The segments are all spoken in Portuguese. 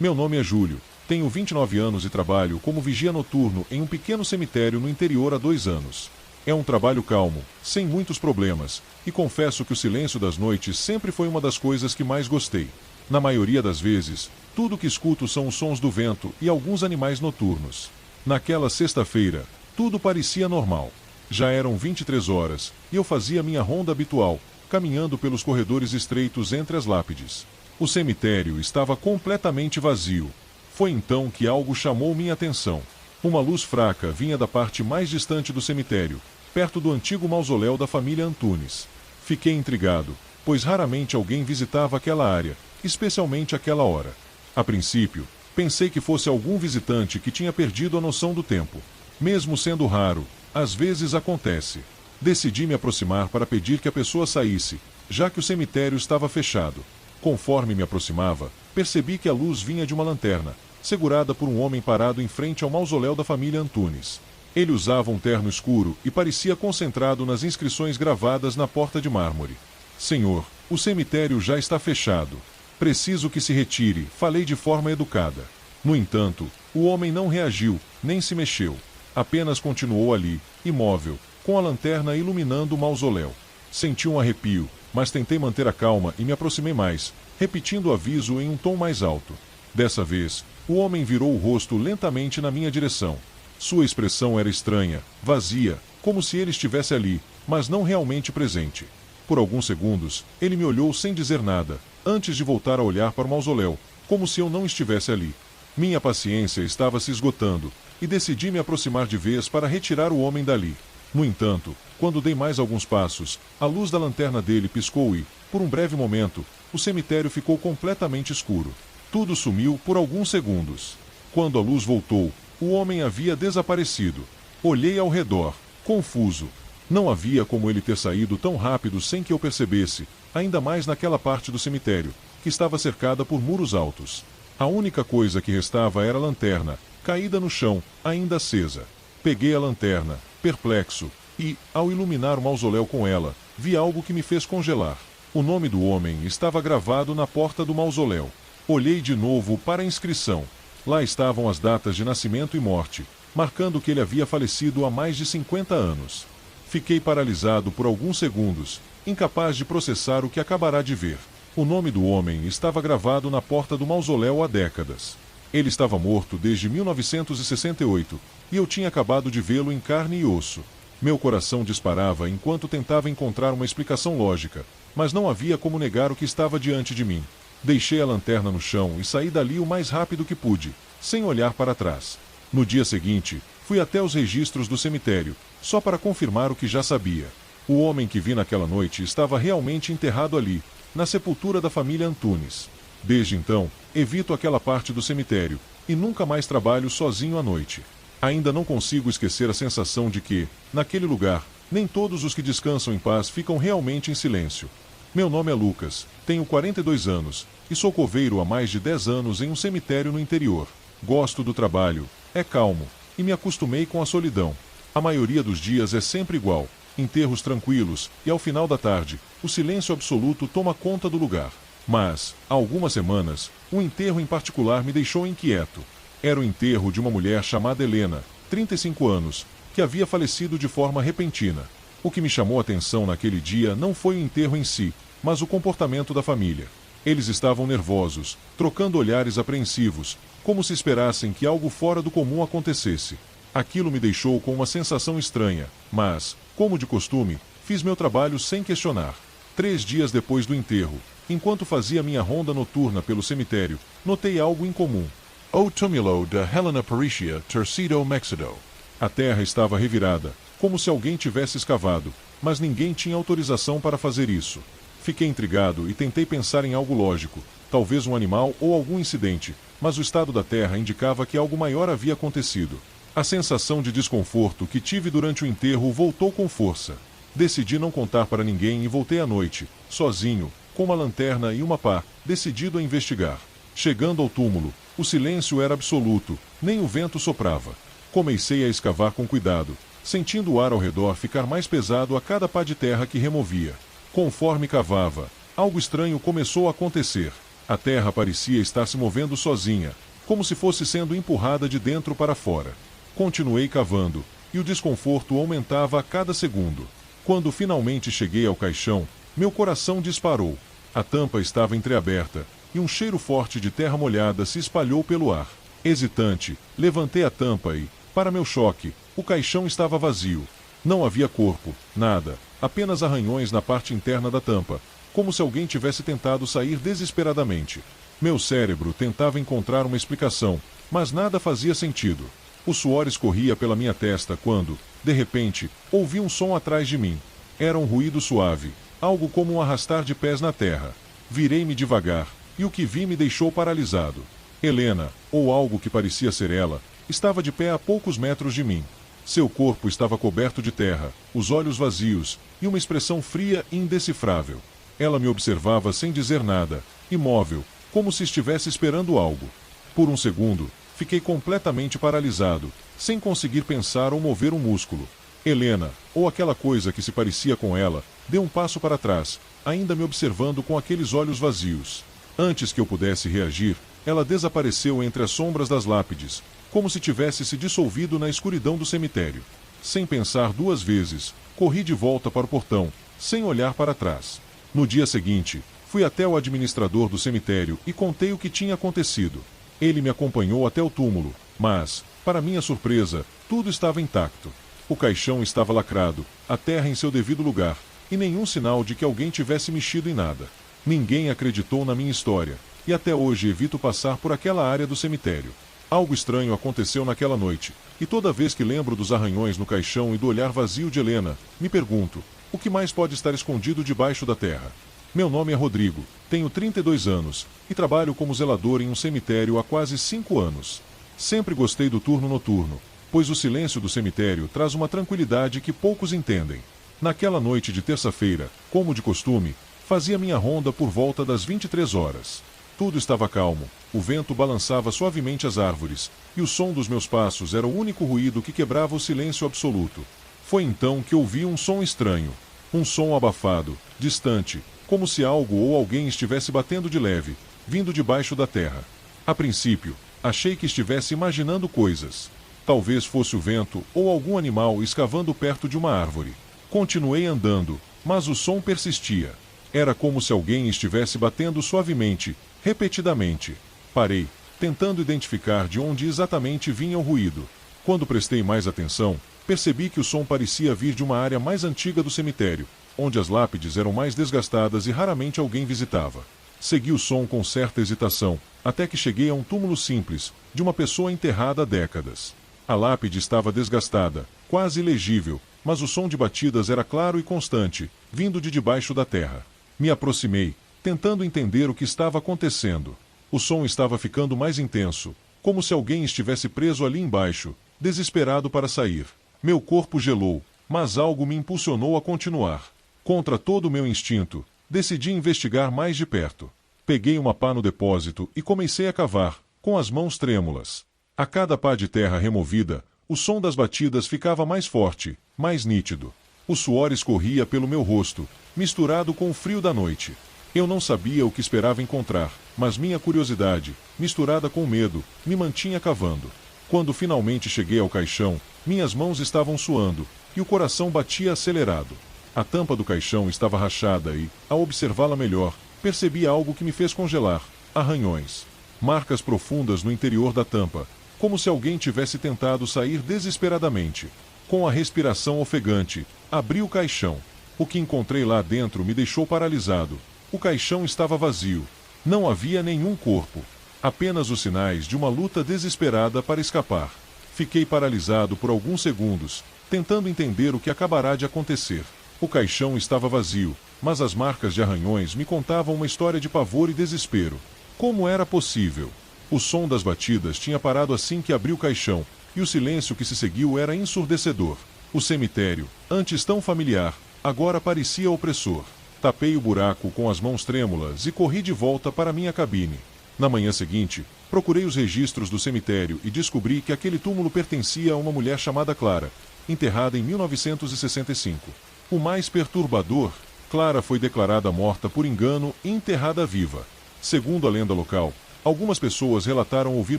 Meu nome é Júlio, tenho 29 anos e trabalho como vigia noturno em um pequeno cemitério no interior há 2 anos. É um trabalho calmo, sem muitos problemas, e confesso que o silêncio das noites sempre foi uma das coisas que mais gostei. Na maioria das vezes, tudo o que escuto são os sons do vento e alguns animais noturnos. Naquela sexta-feira, tudo parecia normal. Já eram 23 horas, e eu fazia minha ronda habitual, caminhando pelos corredores estreitos entre as lápides. O cemitério estava completamente vazio. Foi então que algo chamou minha atenção. Uma luz fraca vinha da parte mais distante do cemitério, perto do antigo mausoléu da família Antunes. Fiquei intrigado, pois raramente alguém visitava aquela área, especialmente àquela hora. A princípio, pensei que fosse algum visitante que tinha perdido a noção do tempo. Mesmo sendo raro, às vezes acontece. Decidi me aproximar para pedir que a pessoa saísse, já que o cemitério estava fechado. Conforme me aproximava, percebi que a luz vinha de uma lanterna, segurada por um homem parado em frente ao mausoléu da família Antunes. Ele usava um terno escuro e parecia concentrado nas inscrições gravadas na porta de mármore. Senhor, o cemitério já está fechado. Preciso que se retire, falei de forma educada. No entanto, o homem não reagiu, nem se mexeu. Apenas continuou ali, imóvel, com a lanterna iluminando o mausoléu. Senti um arrepio, mas tentei manter a calma e me aproximei mais, repetindo o aviso em um tom mais alto. Dessa vez, o homem virou o rosto lentamente na minha direção. Sua expressão era estranha, vazia, como se ele estivesse ali, mas não realmente presente. Por alguns segundos, ele me olhou sem dizer nada, antes de voltar a olhar para o mausoléu, como se eu não estivesse ali. Minha paciência estava se esgotando, e decidi me aproximar de vez para retirar o homem dali. No entanto, quando dei mais alguns passos, a luz da lanterna dele piscou e, por um breve momento, o cemitério ficou completamente escuro. Tudo sumiu por alguns segundos. Quando a luz voltou, o homem havia desaparecido. Olhei ao redor, confuso. Não havia como ele ter saído tão rápido sem que eu percebesse, ainda mais naquela parte do cemitério, que estava cercada por muros altos. A única coisa que restava era a lanterna, caída no chão, ainda acesa. Peguei a lanterna, perplexo, e, ao iluminar o mausoléu com ela, vi algo que me fez congelar. O nome do homem estava gravado na porta do mausoléu. Olhei de novo para a inscrição. Lá estavam as datas de nascimento e morte, marcando que ele havia falecido há mais de 50 anos. Fiquei paralisado por alguns segundos, incapaz de processar o que acabará de ver. O nome do homem estava gravado na porta do mausoléu há décadas. Ele estava morto desde 1968, e eu tinha acabado de vê-lo em carne e osso. Meu coração disparava enquanto tentava encontrar uma explicação lógica, mas não havia como negar o que estava diante de mim. Deixei a lanterna no chão e saí dali o mais rápido que pude, sem olhar para trás. No dia seguinte, fui até os registros do cemitério, só para confirmar o que já sabia. O homem que vi naquela noite estava realmente enterrado ali, na sepultura da família Antunes. Desde então, evito aquela parte do cemitério, e nunca mais trabalho sozinho à noite. Ainda não consigo esquecer a sensação de que, naquele lugar, nem todos os que descansam em paz ficam realmente em silêncio. Meu nome é Lucas, tenho 42 anos, e sou coveiro há mais de 10 anos em um cemitério no interior. Gosto do trabalho, é calmo, e me acostumei com a solidão. A maioria dos dias é sempre igual, enterros tranquilos, e ao final da tarde, o silêncio absoluto toma conta do lugar. Mas, há algumas semanas, um enterro em particular me deixou inquieto. Era o enterro de uma mulher chamada Helena, 35 anos, que havia falecido de forma repentina. O que me chamou a atenção naquele dia não foi o enterro em si, mas o comportamento da família. Eles estavam nervosos, trocando olhares apreensivos, como se esperassem que algo fora do comum acontecesse. Aquilo me deixou com uma sensação estranha, mas, como de costume, fiz meu trabalho sem questionar. 3 dias depois do enterro, enquanto fazia minha ronda noturna pelo cemitério, notei algo incomum. O túmulo de Helena Paricia, Terceiro México. A terra estava revirada, como se alguém tivesse escavado, mas ninguém tinha autorização para fazer isso. Fiquei intrigado e tentei pensar em algo lógico, talvez um animal ou algum incidente, mas o estado da terra indicava que algo maior havia acontecido. A sensação de desconforto que tive durante o enterro voltou com força. Decidi não contar para ninguém e voltei à noite, sozinho, com uma lanterna e uma pá, decidido a investigar. Chegando ao túmulo, o silêncio era absoluto, nem o vento soprava. Comecei a escavar com cuidado, sentindo o ar ao redor ficar mais pesado a cada pá de terra que removia. Conforme cavava, algo estranho começou a acontecer. A terra parecia estar se movendo sozinha, como se fosse sendo empurrada de dentro para fora. Continuei cavando, e o desconforto aumentava a cada segundo. Quando finalmente cheguei ao caixão, meu coração disparou. A tampa estava entreaberta, e um cheiro forte de terra molhada se espalhou pelo ar. Hesitante, levantei a tampa e, para meu choque, o caixão estava vazio. Não havia corpo, nada, apenas arranhões na parte interna da tampa, como se alguém tivesse tentado sair desesperadamente. Meu cérebro tentava encontrar uma explicação, mas nada fazia sentido. O suor escorria pela minha testa quando, de repente, ouvi um som atrás de mim. Era um ruído suave, algo como um arrastar de pés na terra. Virei-me devagar, e o que vi me deixou paralisado. Helena, ou algo que parecia ser ela, estava de pé a poucos metros de mim. Seu corpo estava coberto de terra, os olhos vazios, e uma expressão fria e indecifrável. Ela me observava sem dizer nada, imóvel, como se estivesse esperando algo. Por um segundo, fiquei completamente paralisado, sem conseguir pensar ou mover um músculo. Helena, ou aquela coisa que se parecia com ela, deu um passo para trás, ainda me observando com aqueles olhos vazios. Antes que eu pudesse reagir, ela desapareceu entre as sombras das lápides, como se tivesse se dissolvido na escuridão do cemitério. Sem pensar duas vezes, corri de volta para o portão, sem olhar para trás. No dia seguinte, fui até o administrador do cemitério e contei o que tinha acontecido. Ele me acompanhou até o túmulo, mas, para minha surpresa, tudo estava intacto. O caixão estava lacrado, a terra em seu devido lugar, e nenhum sinal de que alguém tivesse mexido em nada. Ninguém acreditou na minha história, e até hoje evito passar por aquela área do cemitério. Algo estranho aconteceu naquela noite, e toda vez que lembro dos arranhões no caixão e do olhar vazio de Helena, me pergunto, o que mais pode estar escondido debaixo da terra? Meu nome é Rodrigo, tenho 32 anos, e trabalho como zelador em um cemitério há quase 5 anos. Sempre gostei do turno noturno, pois o silêncio do cemitério traz uma tranquilidade que poucos entendem. Naquela noite de terça-feira, como de costume, fazia minha ronda por volta das 23 horas. Tudo estava calmo, o vento balançava suavemente as árvores, e o som dos meus passos era o único ruído que quebrava o silêncio absoluto. Foi então que ouvi um som estranho. Um som abafado, distante, como se algo ou alguém estivesse batendo de leve, vindo debaixo da terra. A princípio, achei que estivesse imaginando coisas. Talvez fosse o vento ou algum animal escavando perto de uma árvore. Continuei andando, mas o som persistia. Era como se alguém estivesse batendo suavemente, repetidamente. Parei, tentando identificar de onde exatamente vinha o ruído. Quando prestei mais atenção, percebi que o som parecia vir de uma área mais antiga do cemitério, onde as lápides eram mais desgastadas e raramente alguém visitava. Segui o som com certa hesitação, até que cheguei a um túmulo simples, de uma pessoa enterrada há décadas. A lápide estava desgastada, quase ilegível, mas o som de batidas era claro e constante, vindo de debaixo da terra. Me aproximei, tentando entender o que estava acontecendo. O som estava ficando mais intenso, como se alguém estivesse preso ali embaixo, desesperado para sair. Meu corpo gelou, mas algo me impulsionou a continuar. Contra todo o meu instinto, decidi investigar mais de perto. Peguei uma pá no depósito e comecei a cavar, com as mãos trêmulas. A cada pá de terra removida, o som das batidas ficava mais forte, mais nítido. O suor escorria pelo meu rosto, misturado com o frio da noite. Eu não sabia o que esperava encontrar, mas minha curiosidade, misturada com medo, me mantinha cavando. Quando finalmente cheguei ao caixão, minhas mãos estavam suando, e o coração batia acelerado. A tampa do caixão estava rachada e, ao observá-la melhor, percebi algo que me fez congelar: arranhões. Marcas profundas no interior da tampa, como se alguém tivesse tentado sair desesperadamente. Com a respiração ofegante, abri o caixão. O que encontrei lá dentro me deixou paralisado. O caixão estava vazio. Não havia nenhum corpo. Apenas os sinais de uma luta desesperada para escapar. Fiquei paralisado por alguns segundos, tentando entender o que acabará de acontecer. O caixão estava vazio, mas as marcas de arranhões me contavam uma história de pavor e desespero. Como era possível? O som das batidas tinha parado assim que abri o caixão, e o silêncio que se seguiu era ensurdecedor. O cemitério, antes tão familiar, agora parecia opressor. Tapei o buraco com as mãos trêmulas e corri de volta para minha cabine. Na manhã seguinte, procurei os registros do cemitério e descobri que aquele túmulo pertencia a uma mulher chamada Clara, enterrada em 1965. O mais perturbador, Clara foi declarada morta por engano e enterrada viva. Segundo a lenda local, algumas pessoas relataram ouvir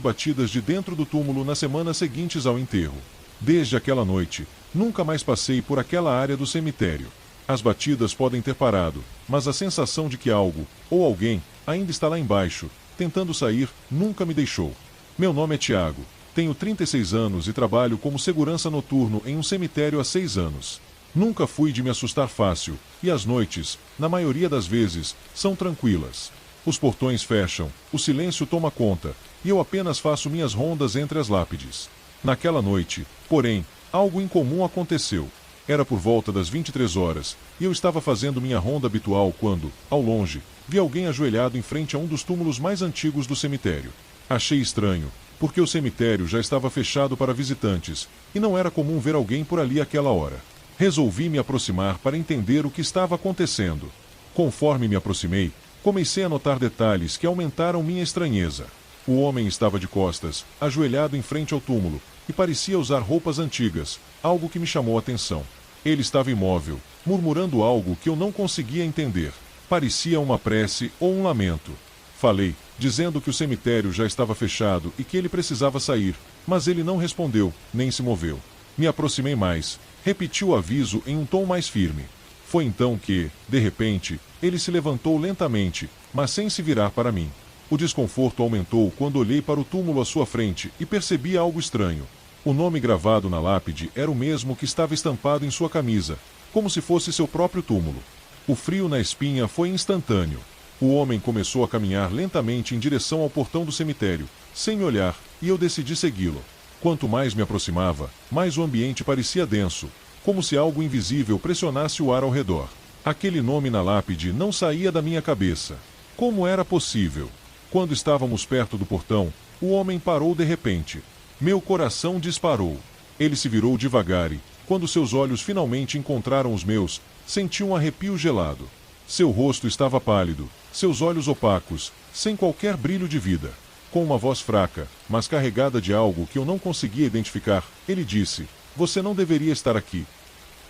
batidas de dentro do túmulo nas semanas seguintes ao enterro. Desde aquela noite, nunca mais passei por aquela área do cemitério. As batidas podem ter parado, mas a sensação de que algo, ou alguém, ainda está lá embaixo, tentando sair, nunca me deixou. Meu nome é Tiago, tenho 36 anos e trabalho como segurança noturno em um cemitério há 6 anos. Nunca fui de me assustar fácil, e as noites, na maioria das vezes, são tranquilas. Os portões fecham, o silêncio toma conta, e eu apenas faço minhas rondas entre as lápides. Naquela noite, porém, algo incomum aconteceu. Era por volta das 23 horas, e eu estava fazendo minha ronda habitual quando, ao longe, vi alguém ajoelhado em frente a um dos túmulos mais antigos do cemitério. Achei estranho, porque o cemitério já estava fechado para visitantes, e não era comum ver alguém por ali àquela hora. Resolvi me aproximar para entender o que estava acontecendo. Conforme me aproximei, comecei a notar detalhes que aumentaram minha estranheza. O homem estava de costas, ajoelhado em frente ao túmulo, e parecia usar roupas antigas, algo que me chamou a atenção. Ele estava imóvel, murmurando algo que eu não conseguia entender. Parecia uma prece ou um lamento. Falei, dizendo que o cemitério já estava fechado e que ele precisava sair, mas ele não respondeu, nem se moveu. Me aproximei mais. Repetiu o aviso em um tom mais firme. Foi então que, de repente, ele se levantou lentamente, mas sem se virar para mim. O desconforto aumentou quando olhei para o túmulo à sua frente e percebi algo estranho. O nome gravado na lápide era o mesmo que estava estampado em sua camisa, como se fosse seu próprio túmulo. O frio na espinha foi instantâneo. O homem começou a caminhar lentamente em direção ao portão do cemitério, sem me olhar, e eu decidi segui-lo. Quanto mais me aproximava, mais o ambiente parecia denso, como se algo invisível pressionasse o ar ao redor. Aquele nome na lápide não saía da minha cabeça. Como era possível? Quando estávamos perto do portão, o homem parou de repente. Meu coração disparou. Ele se virou devagar e, quando seus olhos finalmente encontraram os meus, senti um arrepio gelado. Seu rosto estava pálido, seus olhos opacos, sem qualquer brilho de vida. Com uma voz fraca, mas carregada de algo que eu não conseguia identificar, ele disse: "Você não deveria estar aqui."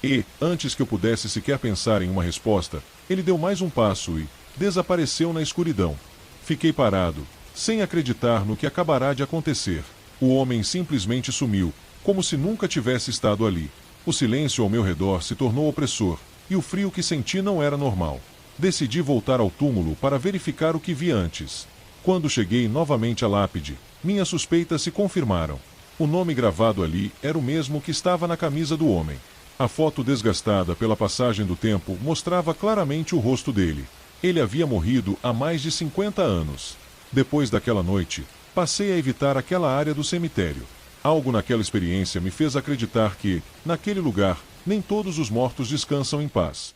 E, antes que eu pudesse sequer pensar em uma resposta, ele deu mais um passo e desapareceu na escuridão. Fiquei parado, sem acreditar no que acabará de acontecer. O homem simplesmente sumiu, como se nunca tivesse estado ali. O silêncio ao meu redor se tornou opressor, e o frio que senti não era normal. Decidi voltar ao túmulo para verificar o que vi antes. Quando cheguei novamente à lápide, minhas suspeitas se confirmaram. O nome gravado ali era o mesmo que estava na camisa do homem. A foto desgastada pela passagem do tempo mostrava claramente o rosto dele. Ele havia morrido há mais de 50 anos. Depois daquela noite, passei a evitar aquela área do cemitério. Algo naquela experiência me fez acreditar que, naquele lugar, nem todos os mortos descansam em paz.